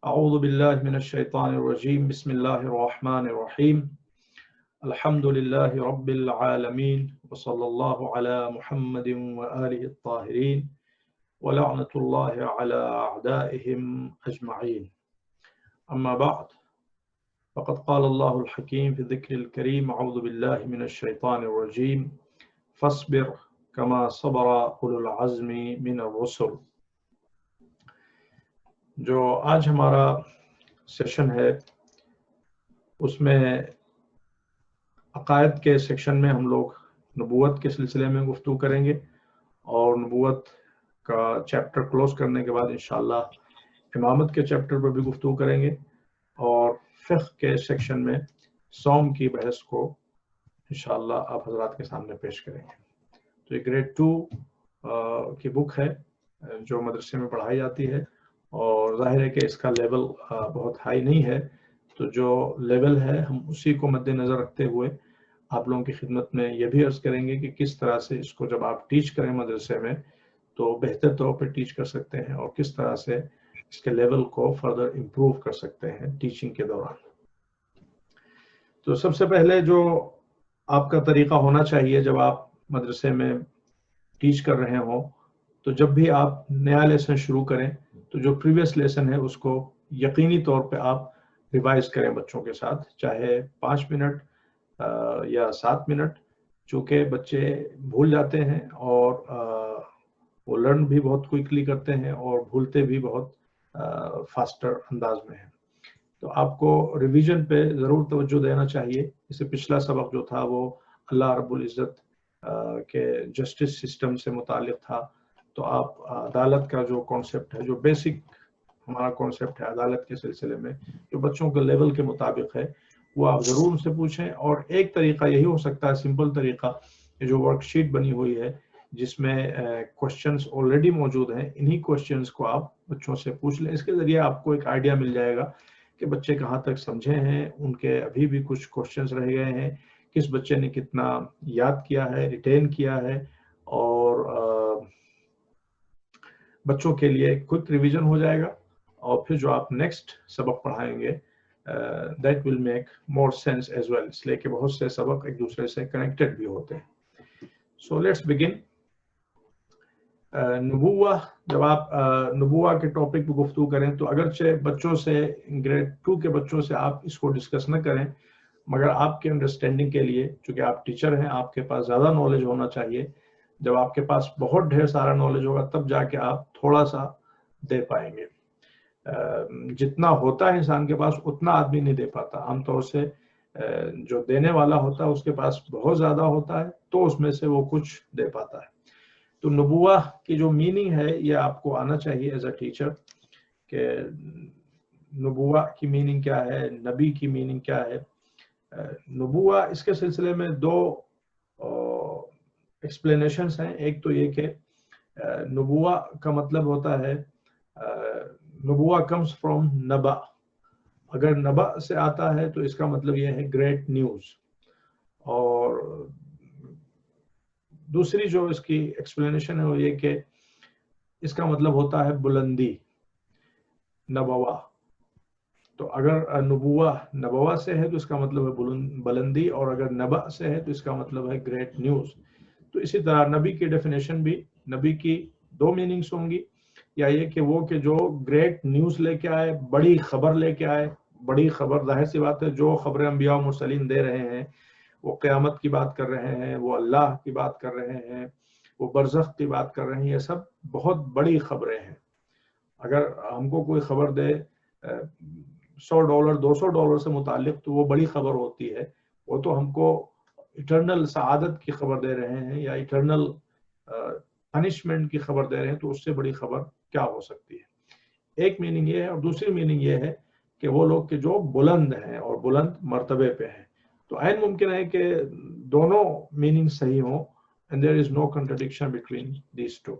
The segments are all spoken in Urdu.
أعوذ بالله من الشيطان الرجيم بسم الله الرحمن الرحيم الحمد لله رب العالمين وصلى الله على محمد وآله الطاهرين ولعنة الله على أعدائهم أجمعين أما بعد فقد قال الله الحكيم في الذكر الكريم أعوذ بالله من الشيطان الرجيم فاصبر كما صبر أولو العزم من الرسل. جو آج ہمارا سیشن ہے اس میں عقائد کے سیکشن میں ہم لوگ نبوت کے سلسلے میں گفتگو کریں گے اور نبوت کا چیپٹر کلوز کرنے کے بعد انشاءاللہ امامت کے چیپٹر پر بھی گفتگو کریں گے اور فقہ کے سیکشن میں صوم کی بحث کو انشاءاللہ آپ حضرات کے سامنے پیش کریں گے. تو یہ گریڈ 2 کی بک ہے جو مدرسے میں پڑھائی جاتی ہے اور ظاہر ہے کہ اس کا لیول بہت ہائی نہیں ہے، تو جو لیول ہے ہم اسی کو مد نظر رکھتے ہوئے آپ لوگوں کی خدمت میں یہ بھی عرض کریں گے کہ کس طرح سے اس کو جب آپ ٹیچ کریں مدرسے میں تو بہتر طور پہ ٹیچ کر سکتے ہیں اور کس طرح سے اس کے لیول کو فردر امپروو کر سکتے ہیں ٹیچنگ کے دوران. تو سب سے پہلے جو آپ کا طریقہ ہونا چاہیے جب آپ مدرسے میں ٹیچ کر رہے ہوں تو جب بھی آپ نیا لیسن شروع کریں تو جو پریویس لیسن ہے اس کو یقینی طور پہ آپ ریوائز کریں بچوں کے ساتھ، چاہے 5 منٹ یا 7 منٹ، چونکہ بچے بھول جاتے ہیں اور وہ لرن بھی بہت کوئکلی کرتے ہیں اور بھولتے بھی بہت فاسٹر انداز میں ہیں. تو آپ کو ریویژن پہ ضرور توجہ دینا چاہیے. اس سے پچھلا سبق جو تھا وہ اللہ رب العزت کے جسٹس سسٹم سے متعلق تھا، تو آپ عدالت کا جو کانسیپٹ ہے، جو بیسک ہمارا کانسیپٹ ہے عدالت کے سلسلے میں، جو بچوں کے لیول کے مطابق ہے، وہ آپ ضرور ان سے پوچھیں. اور ایک طریقہ یہی ہو سکتا ہے، سمپل طریقہ، جو ورک شیٹ بنی ہوئی ہے جس میں کوشچنز آلریڈی موجود ہیں، انہی کوشچنز کو آپ بچوں سے پوچھ لیں. اس کے ذریعے آپ کو ایک آئیڈیا مل جائے گا کہ بچے کہاں تک سمجھے ہیں، ان کے ابھی بھی کچھ کوشچنز رہ گئے ہیں، کس بچے نے کتنا یاد کیا ہے، ریٹین کیا ہے، اور بچوں کے لیے کوئک ریویژن ہو جائے گا. اور پھر جو آپ نیکسٹ سبق پڑھائیں گے that will make more sense as well, اس لیے کہ بہت سے سبق ایک دوسرے سے کنیکٹڈ بھی ہوتے ہیں. So let's begin. نبوہ، جب آپ نبوہ کے ٹاپک پہ گفتگو کریں تو اگرچہ بچوں سے گریڈ 2 کے بچوں سے آپ اس کو ڈسکس نہ کریں، مگر آپ کے انڈرسٹینڈنگ کے لیے، چونکہ آپ ٹیچر ہیں، آپ کے پاس زیادہ نالج ہونا چاہیے. جب آپ کے پاس بہت ڈھیر سارا نالج ہوگا تب جا کے آپ تھوڑا سا دے پائیں گے. جتنا ہوتا ہے انسان کے پاس اتنا آدمی نہیں دے پاتا. عام طور سے جو دینے والا ہوتا ہے اس کے پاس بہت زیادہ ہوتا ہے تو اس میں سے وہ کچھ دے پاتا ہے. تو نبوہ کی جو میننگ ہے یہ آپ کو آنا چاہیے ایز اے ٹیچر کہ نبوہ کی میننگ کیا ہے، نبی کی میننگ کیا ہے. نبوہ، اس کے سلسلے میں 2 ایکسپلینیشنز ہیں. ایک تو یہ کہ نبوہ کا مطلب ہوتا ہے، نبوہ کمز فرام نبا. اگر نبا سے آتا ہے تو اس کا مطلب یہ ہے گریٹ نیوز. اور دوسری جو اس کی ایکسپلینیشن ہے وہ یہ کہ اس کا مطلب ہوتا ہے بلندی، نبوہ. تو اگر نبوہ نبوہ سے ہے تو اس کا مطلب ہے بلندی، اور اگر نبا سے ہے تو اس کا مطلب ہے گریٹ نیوز. تو اسی طرح نبی کی ڈیفینیشن بھی، نبی کی 2 میننگز ہوں گی. یا یہ کہ وہ کہ جو گریٹ نیوز لے کے آئے، بڑی خبر لے کے آئے. بڑی خبر، ظاہر سی بات ہے، جو خبریں انبیاء و مرسلین دے رہے ہیں وہ قیامت کی بات کر رہے ہیں، وہ اللہ کی بات کر رہے ہیں، وہ برزخ کی بات کر رہے ہیں. یہ سب بہت بڑی خبریں ہیں. اگر ہم کو کوئی خبر دے $100 $200 سے متعلق تو وہ بڑی خبر ہوتی ہے. وہ تو ہم کو ایٹرنل سعادت کی خبر دے رہے ہیں یا ایٹرنل پنشمنٹ کی خبر دے رہے ہیں، تو اس سے بڑی خبر کیا ہو سکتی ہے. ایک میننگ یہ ہے، اور دوسری میننگ یہ ہے کہ وہ لوگ کہ جو بلند ہیں اور بلند مرتبے پہ ہیں. تو عین ممکن ہے کہ دونوں میننگ صحیح ہوں and there is no contradiction between these two.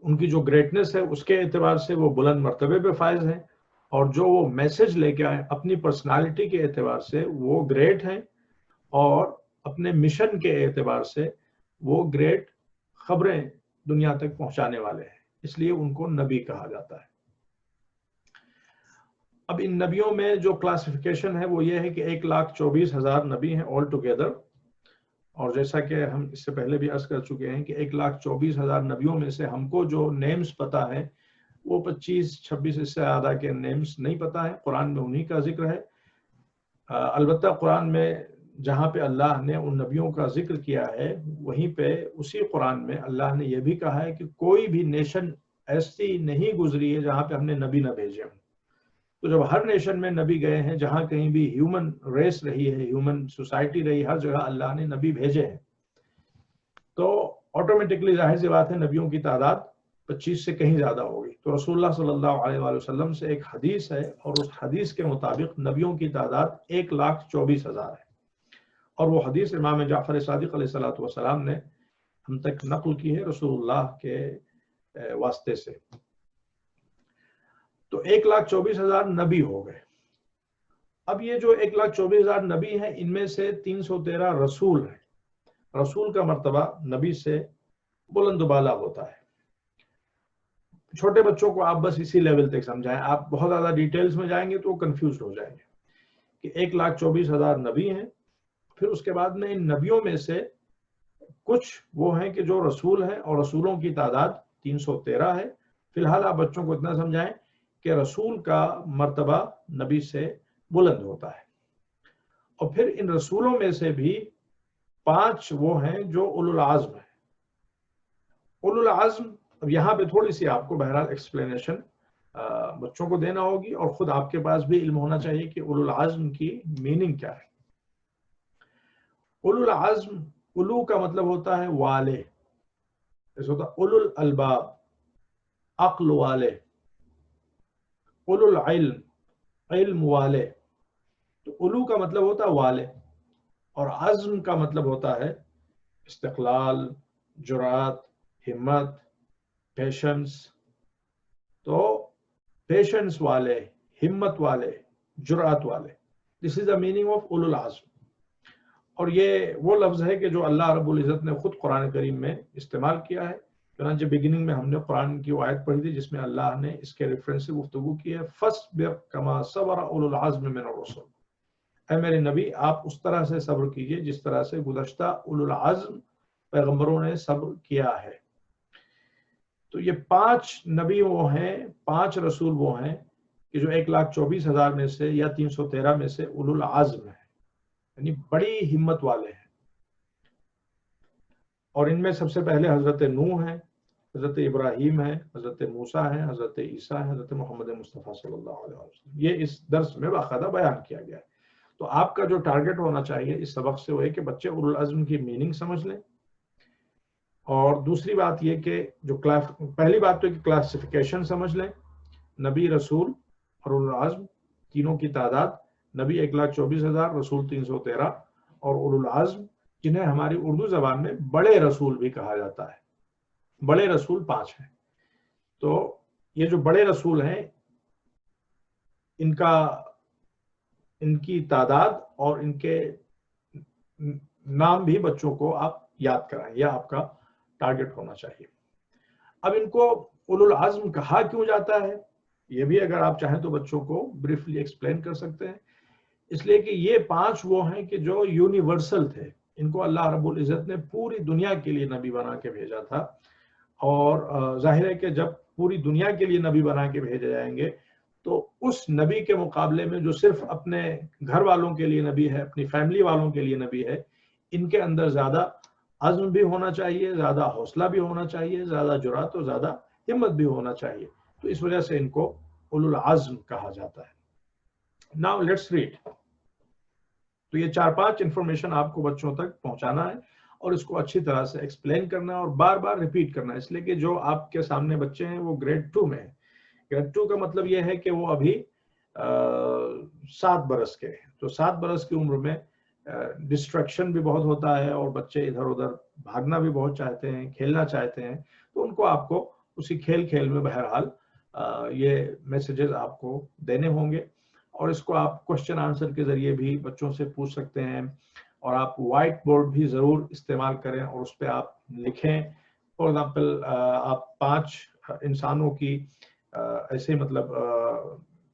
ان کی جو گریٹنس ہے اس کے اعتبار سے وہ بلند مرتبے پہ فائز ہیں، اور جو وہ میسج لے کے آئے اپنی پرسنالٹی کے اعتبار سے وہ گریٹ ہیں، اور اپنے مشن کے اعتبار سے وہ گریٹ خبریں دنیا تک پہنچانے والے ہیں. اس لیے ان کو نبی کہا جاتا ہے. اب ان نبیوں میں جو کلاسیفیکیشن ہے وہ یہ ہے کہ 1,24,000 نبی ہیں آل ٹوگیدر، اور جیسا کہ ہم اس سے پہلے بھی عرض کر چکے ہیں کہ 1,24,000 نبیوں میں سے ہم کو جو نیمز پتا ہے وہ 25-26 اس سے زیادہ کے نیمز نہیں پتا ہے، قرآن میں انہی کا ذکر ہے۔ البتہ قرآن میں جہاں پہ اللہ نے ان نبیوں کا ذکر کیا ہے وہیں پہ اسی قرآن میں اللہ نے یہ بھی کہا ہے کہ کوئی بھی نیشن ایسی نہیں گزری ہے جہاں پہ ہم نے نبی نہ بھیجے ہوں۔ تو جب ہر نیشن میں نبی گئے ہیں، جہاں کہیں بھی ہیومن ریس رہی ہے، ہیومن سوسائٹی رہی، ہر جگہ اللہ نے نبی بھیجے ہیں، تو آٹومیٹکلی ظاہر سی بات ہے نبیوں کی تعداد 25 سے کہیں زیادہ ہوگی۔ تو رسول اللہ صلی اللہ علیہ وآلہ وسلم سے ایک حدیث ہے، اور اس حدیث کے مطابق نبیوں کی تعداد 1,24,000 ہے، اور وہ حدیث امام جعفر صادق علیہ السلام نے ہم تک نقل کی ہے رسول اللہ کے واسطے سے۔ تو 1,24,000 نبی ہو گئے۔ اب یہ جو 1,24,000 نبی ہیں ان میں سے 313 رسول ہیں۔ رسول کا مرتبہ نبی سے بلند و بالا ہوتا ہے۔ چھوٹے بچوں کو آپ بس اسی لیول تک سمجھائیں، آپ بہت زیادہ ڈیٹیلز میں جائیں گے تو وہ کنفیوزڈ ہو جائیں گے کہ 1,24,000 نبی ہیں، پھر اس کے بعد میں ان نبیوں میں سے کچھ وہ ہیں کہ جو رسول ہیں، اور رسولوں کی تعداد 313 ہے۔ فی الحال آپ بچوں کو اتنا سمجھائیں کہ رسول کا مرتبہ نبی سے بلند ہوتا ہے، اور پھر ان رسولوں میں سے بھی 5 وہ ہیں جو اولو العزم ہیں۔ اولو العزم، اب یہاں پہ تھوڑی سی آپ کو بہرحال ایکسپلینیشن بچوں کو دینا ہوگی، اور خود آپ کے پاس بھی علم ہونا چاہیے کہ اولو العزم کی میننگ کیا ہے۔ اولو العزم، اولو کا مطلب ہوتا ہے والے، جیسے ہوتا اولو الالباب، عقل والے، اولو العلم، علم والے۔ تو اولو کا مطلب ہوتا ہے والے، اور عزم کا مطلب ہوتا ہے استقلال، جرات، ہمت، پیشنس۔ تو پیشنس والے، ہمت والے، جرات والے، دس از دا میننگ آف اولو العزم۔ اور یہ وہ لفظ ہے کہ جو اللہ رب العزت نے خود قرآن کریم میں استعمال کیا ہے۔ چنانچہ بگننگ میں ہم نے قرآن کی وہ آیت پڑھی تھی جس میں اللہ نے اس کے ریفرنس سے گفتگو کی ہے، فَاصْبِرْ كَمَا صَبَرَ أُولُو الْعَزْمِ مِنَ الرُّسُلِ، اے میرے نبی آپ اس طرح سے صبر کیجئے جس طرح سے گزشتہ اولو العزم پیغمبروں نے صبر کیا ہے۔ تو یہ 5 نبی وہ ہیں، 5 رسول وہ ہیں کہ جو 1,24,000 میں سے یا 313 میں سے اولو العزم ہیں، یعنی بڑی ہمت والے ہیں۔ اور ان میں سب سے پہلے حضرت نوح ہیں، حضرت ابراہیم ہیں، حضرت موسیٰ ہیں، حضرت عیسیٰ ہیں، حضرت محمد مصطفیٰ صلی اللہ علیہ وسلم۔ یہ اس درس میں باقاعدہ بیان کیا گیا ہے۔ تو آپ کا جو ٹارگٹ ہونا چاہیے اس سبق سے وہ ہے کہ بچے اولو العزم کی میننگ سمجھ لیں، اور دوسری بات یہ کہ جو پہلی بات تو کہ کلاسیفیکیشن سمجھ لیں، نبی، رسول اور اولو العزم تینوں کی تعداد، نبی 1,24,000، رسول 313، اور اولو العزم جنہیں ہماری اردو زبان میں بڑے رسول بھی کہا جاتا ہے، بڑے رسول 5 ہیں۔ تو یہ جو بڑے رسول ہیں ان کی تعداد اور ان کے نام بھی بچوں کو آپ یاد کرائیں، یہ آپ کا ٹارگٹ ہونا چاہیے۔ اب ان کو اولو العزم کہا کیوں جاتا ہے یہ بھی اگر آپ چاہیں تو بچوں کو بریفلی ایکسپلین کر سکتے ہیں۔ اس لیے کہ یہ 5 وہ ہیں کہ جو یونیورسل تھے، ان کو اللہ رب العزت نے پوری دنیا کے لیے نبی بنا کے بھیجا تھا، اور ظاہر ہے کہ جب پوری دنیا کے لیے نبی بنا کے بھیجے جائیں گے تو اس نبی کے مقابلے میں جو صرف اپنے گھر والوں کے لیے نبی ہے، اپنی فیملی والوں کے لیے نبی ہے، ان کے اندر زیادہ عزم بھی ہونا چاہیے، زیادہ حوصلہ بھی ہونا چاہیے، زیادہ جرات اور زیادہ ہمت بھی ہونا چاہیے۔ تو اس وجہ سے ان کو اولو العزم کہا جاتا ہے۔ Now let's read. تو یہ 4-5 انفارمیشن آپ کو بچوں تک پہنچانا ہے، اور اس کو اچھی طرح سے ایکسپلین کرنا ہے اور بار بار ریپیٹ کرنا ہے، اس لیے کہ جو آپ کے سامنے بچے ہیں وہ گریڈ 2 میں ہیں۔ گریڈ 2 کا مطلب یہ ہے کہ وہ ابھی 7 برس کے ہیں، تو 7 برس کی عمر میں ڈسٹریکشن بھی بہت ہوتا ہے، اور بچے ادھر ادھر بھاگنا بھی بہت چاہتے ہیں، کھیلنا چاہتے ہیں، تو ان کو آپ کو اسی کھیل میں بہرحال یہ میسیجز آپ کو دینے ہوں گے، اور اس کو آپ کوشچن آنسر کے ذریعے بھی بچوں سے پوچھ سکتے ہیں، اور آپ وائٹ بورڈ بھی ضرور استعمال کریں اور اس پہ آپ لکھیں۔ فار ایگزامپل آپ 5 انسانوں کی ایسے مطلب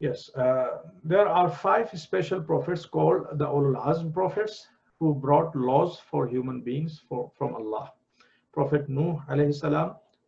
Yes, there are 5 special prophets called the Ulul Azm prophets who brought laws for human beings from Allah. Prophet Nuh alayhi salam,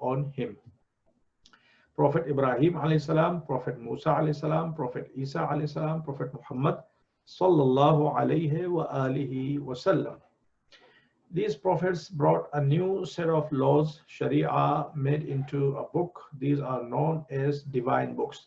on him. Prophet Ibrahim alayhi salam, Prophet Musa alayhi salam, Prophet Isa alayhi salam, Prophet Muhammad sallallahu alayhi wa alihi wa sallam. These prophets brought a new set of laws, Sharia, made into a book. These are known as divine books.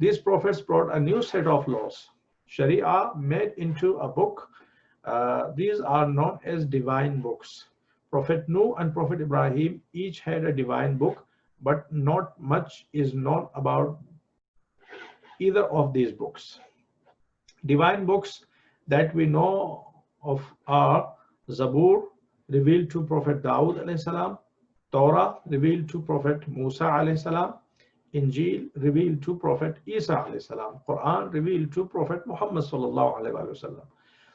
These prophets brought a new set of laws, Sharia made into a book. These are known as divine books. Prophet Nuh and Prophet Ibrahim each had a divine book, but not much is known about either of these books. Divine books that we know of are Zabur, revealed to Prophet Dawood alayhi salam, Torah, revealed to Prophet Musa alayhi salam, Injil, revealed to Prophet Isa alayhi salam, Quran, revealed to Prophet Muhammad sallallahu alayhi wa sallam.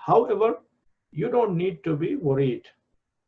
However, you don't need to be worried,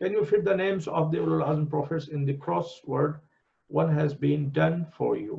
Can you fit the names of the Ulul Azm prophets in the crossword? One has been done for you.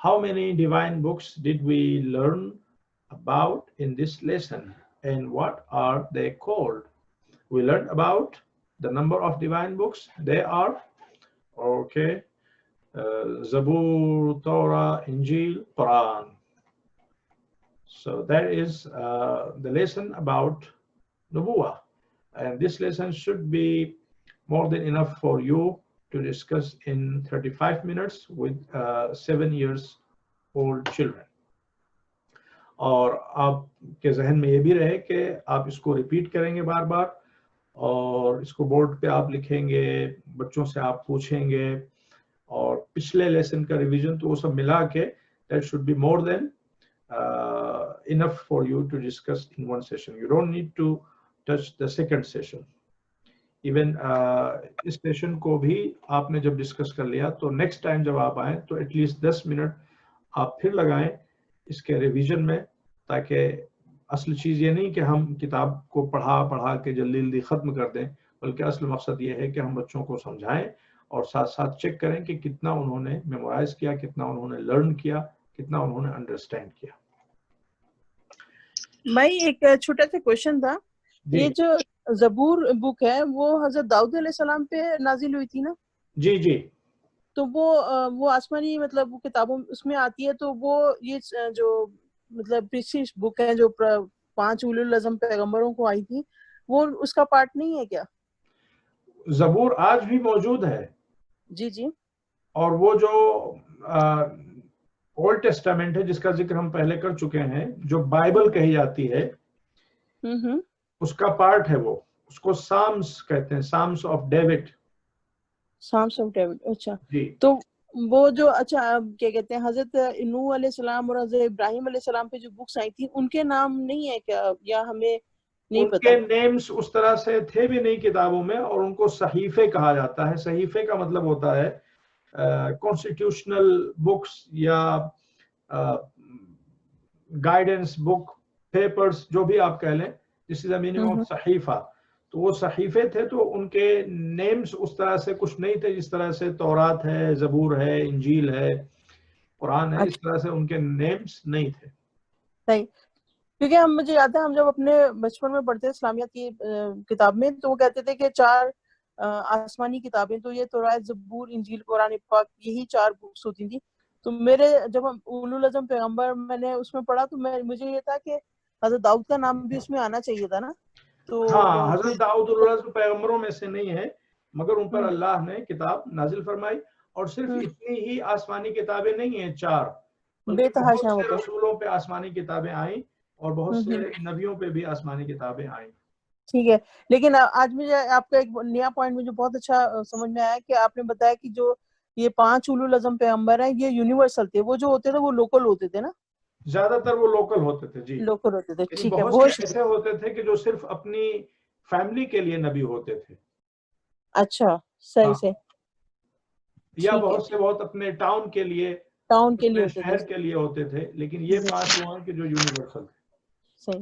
How many divine books did we learn about in this lesson and what are they called? we learned about the number of divine books. They are, okay, Zabur, Torah, Injil, Quran. So that is the lesson about Nubuwah. And this lesson should be more than enough for you to discuss in 35 minutes with 7 years old children. اور آپ کے ذہن میں یہ بھی رہے کہ آپ اس کو ریپیٹ کریں گے بار بار، اور اس کو بورڈ پہ آپ لکھیں گے، بچوں سے آپ پوچھیں گے، اور پچھلے لیسن کا ریویژن تو وہ سب ملا کے that should be more than enough for you to discuss in one session. You don't need to touch the second session. Even اس سیشن کو بھی آپ نے جب ڈسکس کر لیا تو نیکسٹ ٹائم جب آپ آئیں تو ایٹ لیسٹ 10 منٹ آپ پھر لگائیں اس کے ریویژن میں، تاکہ اصل چیز یہ نہیں کہ ہم کتاب کو پڑھا کے جلدی جلدی ختم کر دیں، بلکہ اصل مقصد یہ ہے کہ ہم بچوں کو سمجھائیں اور ساتھ ساتھ چیک کریں کہ کتنا انہوں نے میمورائز کیا، کتنا انہوں نے لرن کیا، کتنا انہوں نے انڈرسٹینڈ کیا. میں ایک چھوٹا سا کوشچن تھا، یہ جو زبور بک ہے وہ حضرت داؤد علیہ السلام پہ نازل ہوئی تھی نا؟ جی جی. تو وہ آسمانی مطلب وہ کتابوں اس میں آتی ہے، تو وہ یہ جو مطلب پچھلی بک ہے جو 5 اولو العزم پیغمبروں کو آئی تھی، وہ اس کا پارٹ نہیں ہے کیا؟ زبور آج بھی موجود ہے. جی جی. اور وہ جو اولڈ ٹیسٹامنٹ ہے جس کا ذکر ہم پہلے کر چکے ہیں، جو بائبل کہی جاتی ہے، اس کا پارٹ ہے وہ. اس کو سامس کہتے ہیں، Psalms of David. Psalms of David. اچھا جی. تو وہ جو اچھا کیا کہتے ہیں حضرت نوح علیہ السلام اور حضرت ابراہیم علیہ السلام پہ جو بکس آئی تھی ان کے نام نہیں ہے کیا، یا ہمیں نہیں پتا؟ ان کے نیمز اس طرح سے تھے بھی نہیں کتابوں میں، اور ان کو صحیفے کہا جاتا ہے. صحیفے کا مطلب ہوتا ہے کانسٹیٹیوشنل بکس یا گائیڈنس بک، پیپرز، جو بھی آپ کہہ لیں، دس از اے میننگ آف صحیفہ. تو وہ صحیفے تھے، تو ان کے نیمز اس طرح سے کچھ نہیں تھے جس طرح سے تورات ہے، زبور ہے، انجیل ہے، قرآن ہے. اس طرح سے ان کے نیمز نہیں تھے. صحیح. کیونکہ مجھے یاد ہے ہم جب اپنے بچپن میں پڑھتے اسلامیات کی کتاب میں، تو وہ کہتے تھے کہ 4 آسمانی کتابیں، تو یہ تورات، زبور، انجیل، قرآن پاک، یہی 4 بکس ہوتی تھی. تو میرے جب ہم اولو العزم پیغمبر میں نے اس میں پڑھا تو مجھے یہ تھا کہ حضرت داؤد کا نام بھی اس میں آنا چاہیے تھا نا. تو ہاں، حضرت داؤد العزم پیغمبروں میں سے نہیں ہے، مگر ان پر اللہ نے کتاب نازل فرمائی. اور صرف اتنی ہی آسمانی کتابیں نہیں ہیں 4، بلکہ بہت سے رسولوں پہ آسمانی کتابیں آئیں اور بہت سے نبیوں پہ بھی آسمانی کتابیں آئیں. ٹھیک ہے. لیکن آج مجھے آپ کا ایک نیا پوائنٹ مجھے بہت اچھا سمجھ میں آیا کہ آپ نے بتایا کہ جو یہ 5 اولو العزم پیغمبر ہیں یہ یونیورسل تھے، وہ جو ہوتے تھے وہ لوکل ہوتے تھے نا؟ زیادہ تر وہ لوکل ہوتے تھے. جی، لوکل ہوتے تھے. ٹھیک ہے. بہت سے ایسے ہوتے تھے کہ جو صرف اپنی فیملی کے لیے نبی ہوتے تھے. اچھا، صحیح سے. یا بہت سے بہت اپنے ٹاؤن کے لیے، شہر کے لیے ہوتے تھے. لیکن یہ 5 وہ ہیں کہ جو یونیورسل تھے. صحیح.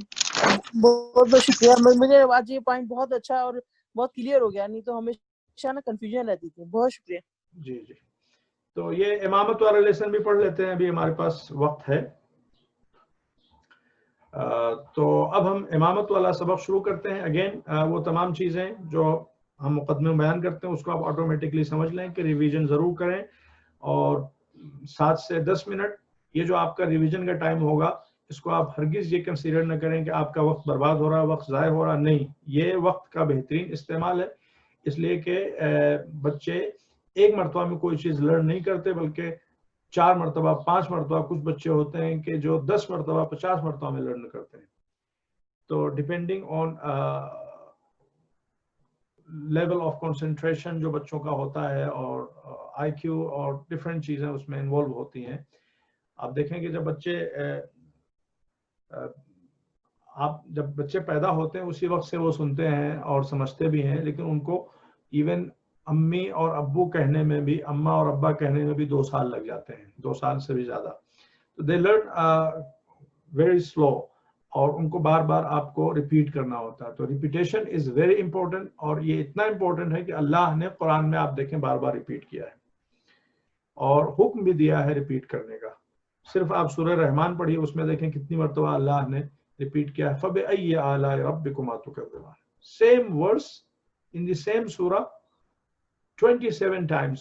بہت بہت شکریہ. مجھے آج یہ پوائنٹ بہت اچھا اور بہت کلیئر ہو گیا، نہیں تو ہمیشہ نا کنفیوژن رہتی تھی. بہت شکریہ. جی جی. تو یہ امامت والا لیسن بھی پڑھ لیتے ہیں، ابھی ہمارے پاس وقت ہے. تو اب ہم امامت والا سبق شروع کرتے ہیں. اگین وہ تمام چیزیں جو ہم مقدمے میں بیان کرتے ہیں اس کو آپ آٹومیٹکلی سمجھ لیں کہ ریویژن ضرور کریں، اور 7 سے 10 منٹ یہ جو آپ کا ریویژن کا ٹائم ہوگا، اس کو آپ ہرگز یہ کنسیڈر نہ کریں کہ آپ کا وقت برباد ہو رہا، وقت ضائع ہو رہا. نہیں، یہ وقت کا بہترین استعمال ہے، اس لیے کہ بچے ایک مرتبہ میں کوئی چیز لرن نہیں کرتے، بلکہ 4 مرتبہ 5 مرتبہ. کچھ بچے ہوتے ہیں کہ جو 10 مرتبہ 50 مرتبہ میں لرن کرتے ہیں. تو depending on level of concentration جو بچوں کا ہوتا ہے، اور آئی کیو اور ڈفرینٹ چیزیں اس میں انوالو ہوتی ہیں. آپ دیکھیں کہ جب بچے پیدا ہوتے ہیں اسی وقت سے وہ سنتے ہیں اور سمجھتے بھی ہیں، لیکن ان کو ایون امی اور ابو کہنے میں بھی، اماں اور ابا کہنے میں بھی 2 سال لگ جاتے ہیں، 2 سال سے بھی زیادہ. تو دے لرن ویری سلو، اور ان کو بار بار آپ کو ریپیٹ کرنا ہوتا ہے. تو ریپیٹیشن از ویری امپورٹنٹ، اور یہ اتنا امپورٹنٹ ہے کہ اللہ نے قرآن میں آپ دیکھیں بار بار ریپیٹ کیا ہے، اور حکم بھی دیا ہے ریپیٹ کرنے کا. صرف آپ سورہ رحمان پڑھیے، اس میں دیکھیں کتنی مرتبہ اللہ نے ریپیٹ کیا ہے. فَبِأَيِّ آلَاءِ رَبِّكُمَا تُكَذِّبَانِ. same verse in the same surah 27 times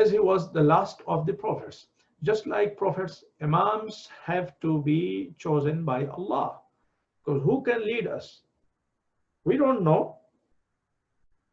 As he was the last of the prophets, just like prophets, imams have to be chosen by Allah, because who can lead us? We don't know.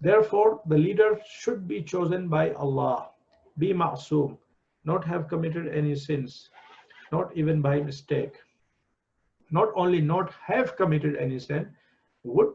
Therefore, the leader should be chosen by Allah, be ma'soom, not have committed any sins, not even by mistake. Not only not have committed any sin, would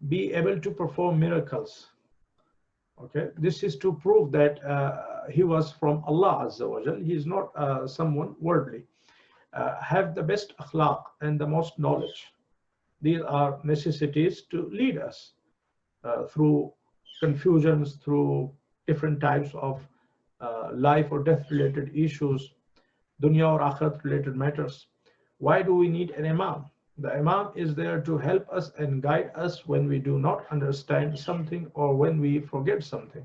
Be able to perform miracles. Okay, this is to prove that he was from Allah Azza wa Jal. He is not someone worldly. Have the best akhlaq and the most knowledge. These are necessities to lead us through confusions, through different types of life or death related issues, dunya or akhirat related matters. Why do we need an imam? The imam is there to help us and guide us when we do not understand something or when we forget something.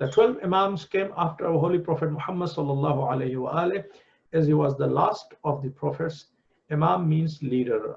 The 12 imams came after our holy prophet Muhammad sallallahu alaihi wa alihi, as he was the last of the prophets. Imam means leader.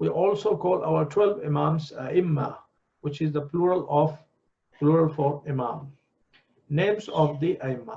We also call our 12 imams Imma, which is the plural for imam. Names of the Imma.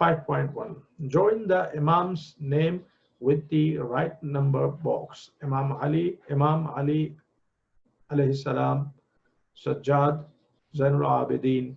5.1. Join the imam's name with the right number box. Imam Ali alayhi salam, Sajjad Zainul Abidin.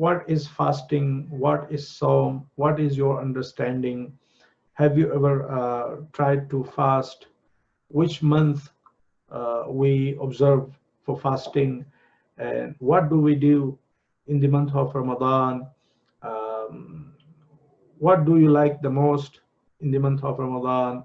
what is fasting, what is Sawm, what is your understanding? Have you ever tried to fast? Which month we observe for fasting, and what do we do in the month of Ramadan? What do you like the most in the month of Ramadan?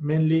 mainly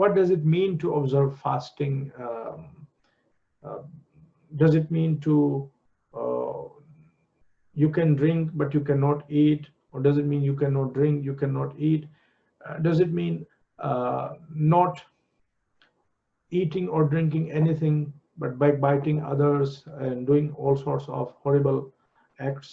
What does it mean to observe fasting? Does it mean to you can drink but you cannot eat, or does it mean you cannot drink, you cannot eat? Does it mean not eating or drinking anything but backbiting others and doing all sorts of horrible acts?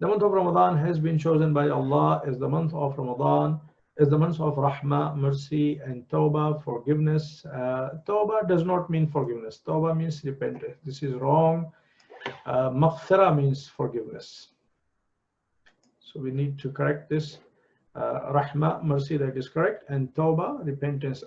The month of Ramadan has been chosen by Allah as the month of Ramadan, as the month of Rahmah, mercy, and Tawbah, forgiveness. Tawbah does not mean forgiveness. Tawbah means repentance. This is wrong. Maghfirah means forgiveness. So we need to correct this. Rahmah, mercy, that is correct, and Tawbah, repentance.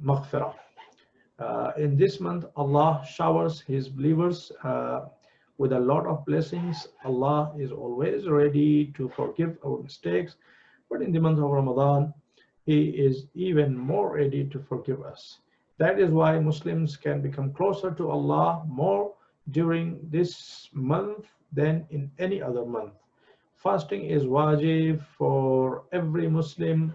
Maghfirah. In this month, Allah showers His believers with a lot of blessings. Allah is always ready to forgive our mistakes, but in the month of Ramadan, He is even more ready to forgive us. That is why Muslims can become closer to Allah more during this month than in any other month. Fasting is wajib for every Muslim.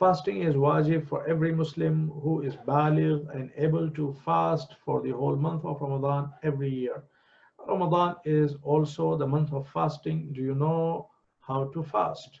Fasting is wajib for every Muslim who is baligh and able to fast for the whole month of Ramadan every year. Ramadan is also the month of fasting. Do you know how to fast?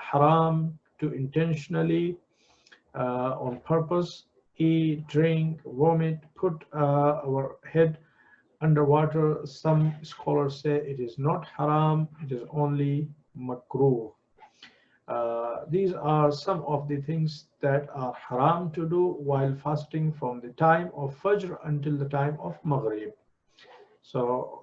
haram to intentionally, on purpose, eat, drink, vomit, put our head underwater. Some scholars say it is not haram, it is only makruh. These are some of the things that are haram to do while fasting from the time of Fajr until the time of Maghrib. So,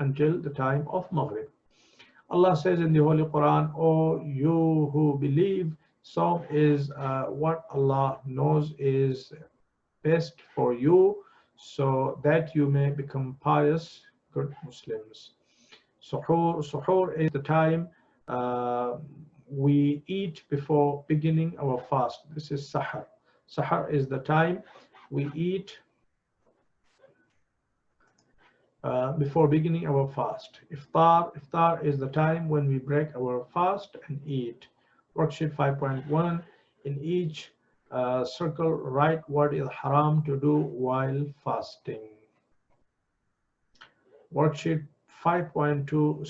until the time of Maghrib. Allah says in the Holy Quran, "O you who believe, Sawm is what Allah knows is best for you, so that you may become pious, good Muslims." Suhoor is the time we eat before beginning our fast. This is Sahar. Sahar is the time we eat before beginning our fast. Iftar is the time when we break our fast and eat. Worksheet 5.1. In each circle, write what is haram to do while fasting. Worksheet 5.2.